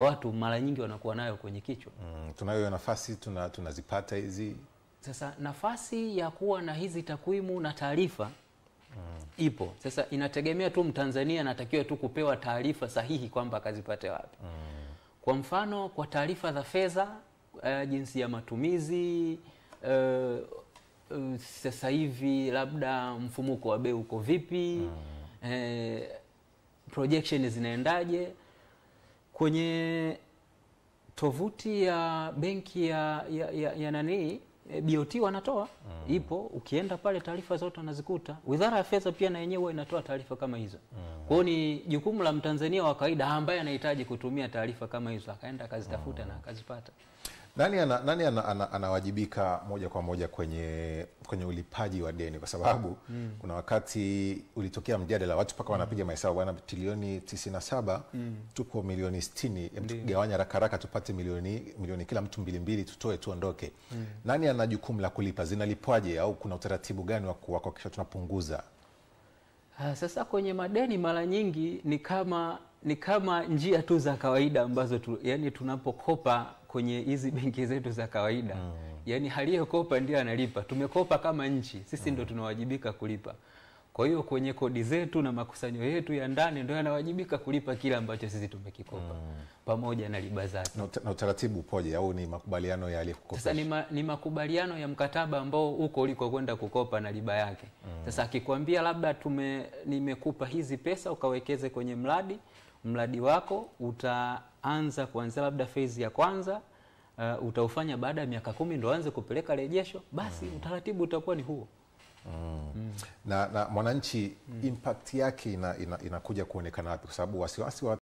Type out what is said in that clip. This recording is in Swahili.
watu mara nyingi wanakuwa nayo kwenye kichwa. Tunayo nafasi tunazipata hizi. Sasa nafasi ya kuwa na hizi takwimu na taarifa ipo. Sasa inategemea tu Mtanzania anatakiwa tu kupewa taarifa sahihi kwamba akazipate wapi. Kwa mfano kwa taarifa za fedha, jinsi ya matumizi, sasa hivi labda mfumuko wa bei uko vipi, projection zinaendaje. Kwenye tovuti ya benki ya nani BOT wanatoa, ipo, ukienda pale taarifa zote unazikuta. Wizara ya Fedha pia na yenyewe inatoa taarifa kama hizo. Kwa hiyo ni jukumu la Mtanzania wa kawaida ambaye anahitaji kutumia taarifa kama hizo akaenda akazitafuta na akazipata. Nani anawajibika moja kwa moja kwenye ulipaji wa deni? Kwa sababu kuna wakati ulitokea mjadala watu paka wanapiga mahesabu, bwana trilioni 97 tupo milioni 60, tugawanya haraka tupate milioni kila mtu 2 tutoe tuondoke. Nani ana jukumu la kulipa? Zinalipwaje au kuna utaratibu gani wa kuhakikisha tunapunguza? Sasa kwenye madeni mara nyingi ni kama njia tu za kawaida ambazo yani tunapokopa kwenye hizi benki zetu za kawaida. Yani aliyekopa ndiye analipa. Tumekopa kama nchi, sisi ndio tunawajibika kulipa. Kwa hiyo kwenye kodi zetu na makusanyo yetu ya ndani ndio yanawajibika kulipa kile ambacho sisi tumekikopa pamoja na riba zake. Na utaratibu upoje au ni makubaliano ya aliyekukopesha? Sasa ni makubaliano ya mkataba ambao uko uliko kwenda kukopa na riba yake. Sasa akikwambia labda nimekupa hizi pesa ukawekeze kwenye mradi wako, utaanza kuanzia labda phase ya kwanza, utaufanya baada ya miaka 10 ndio anze kupeleka rejesho, basi utaratibu utakuwa ni huo. Na mwananchi impact yake inakuja kuonekana wapi? Kwa sababu wasiwasi